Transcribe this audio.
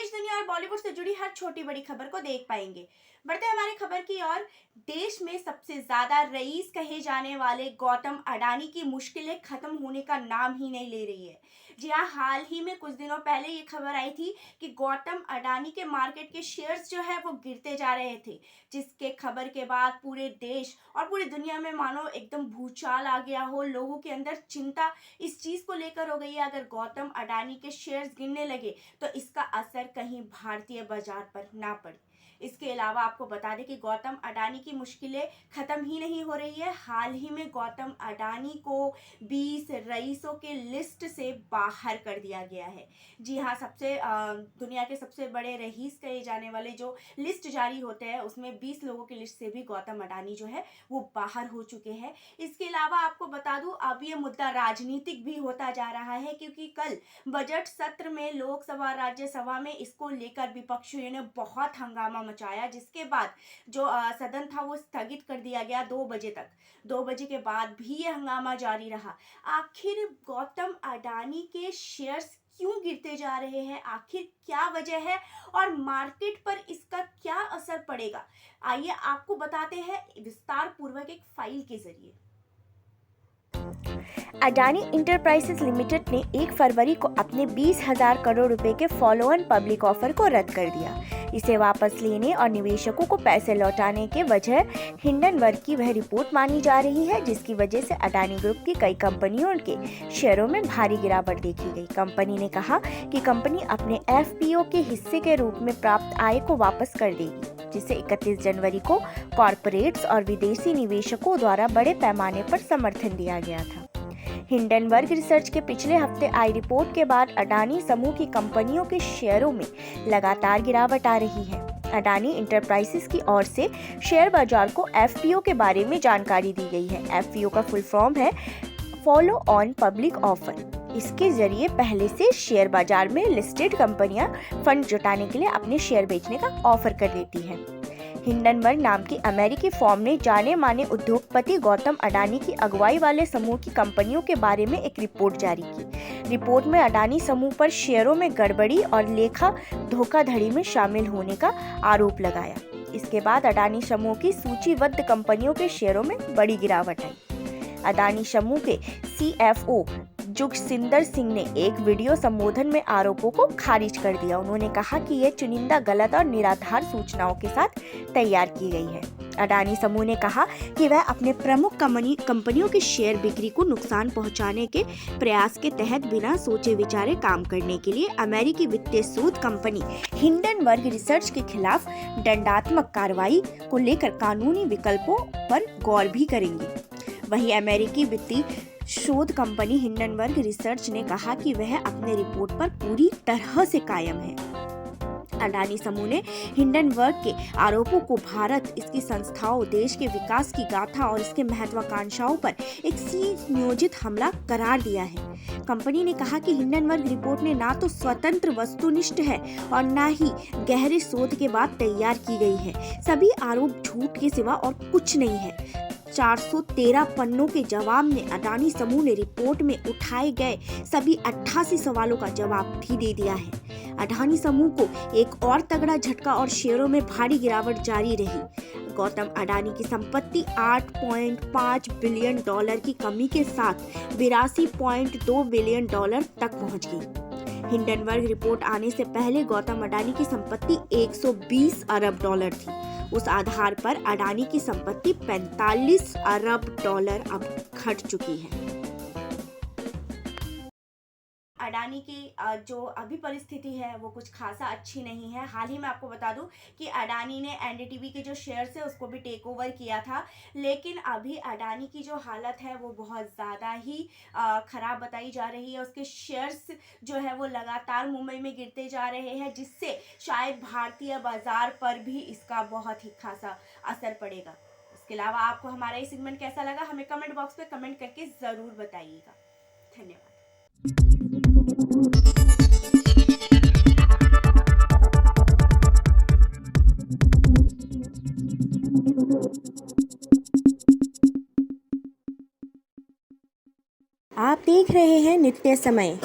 देश दुनिया और बॉलीवुड से जुड़ी हर छोटी बड़ी खबर को देख पाएंगे। बढ़ते हैं हमारी खबर की ओर। देश में सबसे ज्यादा रईस कहे जाने वाले गौतम अडानी की मुश्किलें खत्म होने का नाम ही नहीं ले रही है। जी हाँ, हाल ही में कुछ दिनों पहले ये खबर आई थी कि गौतम अडानी के मार्केट के शेयर्स जो है वो गिरते जा रहे थे, जिसके खबर के बाद पूरे देश और पूरी दुनिया में मानो एकदम भूचाल आ गया हो। लोगों के अंदर चिंता इस चीज को लेकर हो गई है, अगर गौतम अडानी के शेयर्स गिरने लगे तो इसका असर कहीं भारतीय बाजार पर ना पड़े। इसके अलावा आपको बता दें कि गौतम अडानी की मुश्किलें खत्म ही नहीं हो रही है। हाल ही में गौतम अडानी को 20 रईसों के लिस्ट से बाहर कर दिया गया है। जी हाँ, दुनिया के सबसे बड़े रईस कहे जाने वाले जो लिस्ट जारी होते हैं उसमें 20 लोगों की लिस्ट से भी गौतम अडानी जो है वो बाहर हो चुके हैं। इसके अलावा आपको बता दूं, अब ये मुद्दा राजनीतिक भी होता जा रहा है, क्योंकि कल बजट सत्र में लोकसभा राज्यसभा में इसको लेकर विपक्षियों ने बहुत हंगामा मचाया, जिसके बाद जो सदन था वो स्थगित कर दिया गया 2 बजे तक। 2 बजे के बाद भी ये हंगामा जारी रहा। आखिर गौतम अडानी के शेयर्स क्यों गिरते जा रहे हैं, आखिर क्या वजह है और मार्केट पर इसका क्या असर पड़ेगा, आइए आपको बताते हैं विस्तार पूर्वक एक फाइल के जरिए। अडानी इंटरप्राइजेज लिमिटेड ने 1 फरवरी को अपने 20,000 करोड़ रुपए के फॉलो ऑन पब्लिक ऑफर को रद्द कर दिया। इसे वापस लेने और निवेशकों को पैसे लौटाने के वजह हिंडनबर्ग की वह रिपोर्ट मानी जा रही है, जिसकी वजह से अडानी ग्रुप की कई कंपनियों के शेयरों में भारी गिरावट देखी गई। कंपनी ने कहा कि कंपनी अपने एफपीओ के हिस्से के रूप में प्राप्त आय को वापस कर देगी, जिसे 31 जनवरी को कॉर्पोरेट्स और विदेशी निवेशकों द्वारा बड़े पैमाने पर समर्थन दिया गया था। हिंडनबर्ग रिसर्च के पिछले हफ्ते आई रिपोर्ट के बाद अडानी समूह की कंपनियों के शेयरों में लगातार गिरावट आ रही है। अडानी इंटरप्राइजेज की ओर से शेयर बाजार को एफपीओ के बारे में जानकारी दी गई है। एफपीओ का फुल फॉर्म है फॉलो ऑन पब्लिक ऑफर। इसके जरिए पहले से शेयर बाजार में लिस्टेड कंपनियां फंड जुटाने के लिए अपने शेयर बेचने का ऑफर कर देती हैं। हिंडनबर्ग नाम की अमेरिकी फर्म ने जाने माने उद्योगपति गौतम अडानी की अगुवाई वाले समूह की कंपनियों के बारे में एक रिपोर्ट जारी की। रिपोर्ट में अडानी समूह पर शेयरों में गड़बड़ी और लेखा धोखाधड़ी में शामिल होने का आरोप लगाया। इसके बाद अडानी समूह की सूचीबद्ध कंपनियों के शेयरों में बड़ी गिरावट आई। अडानी समूह के सीएफओ जुगसिंदर सिंह ने एक वीडियो संबोधन में आरोपों को खारिज कर दिया। उन्होंने कहा कि यह चुनिंदा गलत और निराधार सूचनाओं के साथ तैयार की गई है। अडानी समूह ने कहा कि वह अपने प्रमुख कंपनियों के शेयर बिक्री को नुकसान पहुंचाने के प्रयास के तहत बिना सोचे विचारे काम करने के लिए अमेरिकी वित्तीय शोध कंपनी हिंडनबर्ग रिसर्च के खिलाफ दंडात्मक कार्रवाई को लेकर कानूनी विकल्पों पर गौर भी करेंगे। वहीं अमेरिकी वित्तीय शोध कंपनी हिंडनबर्ग रिसर्च ने कहा कि वह अपने रिपोर्ट पर पूरी तरह से कायम है। अडानी समूह ने हिंडनबर्ग के आरोपों को भारत, इसकी संस्थाओं, देश के विकास की गाथा और इसके महत्वाकांक्षाओं पर एक सुनियोजित हमला करार दिया है। कंपनी ने कहा कि हिंडनबर्ग रिपोर्ट ने ना तो स्वतंत्र वस्तुनिष्ठ है और न ही गहरे शोध के बाद तैयार की गई है। सभी आरोप झूठ के सिवा और कुछ नहीं है। 413 पन्नों के जवाब में अडानी समूह ने रिपोर्ट में उठाए गए सभी 88 सवालों का जवाब भी दे दिया है। अडानी समूह को एक और तगड़ा झटका और शेयरों में भारी गिरावट जारी रही। गौतम अडानी की संपत्ति $8.5 बिलियन की कमी के साथ $82.2 बिलियन तक पहुंच गई। हिंडनबर्ग रिपोर्ट आने से पहले गौतम अडानी की संपत्ति $120 अरब थी। उस आधार पर अडानी की संपत्ति $45 अरब अब घट चुकी है। अडानी की जो अभी परिस्थिति है वो कुछ खासा अच्छी नहीं है। हाल ही में आपको बता दूं कि अडानी ने एनडीटीवी के जो शेयर्स है उसको भी टेक ओवर किया था, लेकिन अभी अडानी की जो हालत है वो बहुत ज़्यादा ही ख़राब बताई जा रही है। उसके शेयर्स जो है वो लगातार मुंबई में गिरते जा रहे हैं, जिससे शायद भारतीय बाजार पर भी इसका बहुत ही खासा असर पड़ेगा। इसके अलावा आपको हमारा ये सेगमेंट कैसा लगा हमें कमेंट बॉक्स में कमेंट करके ज़रूर बताइएगा। धन्यवाद। आप देख रहे हैं नित्य समय।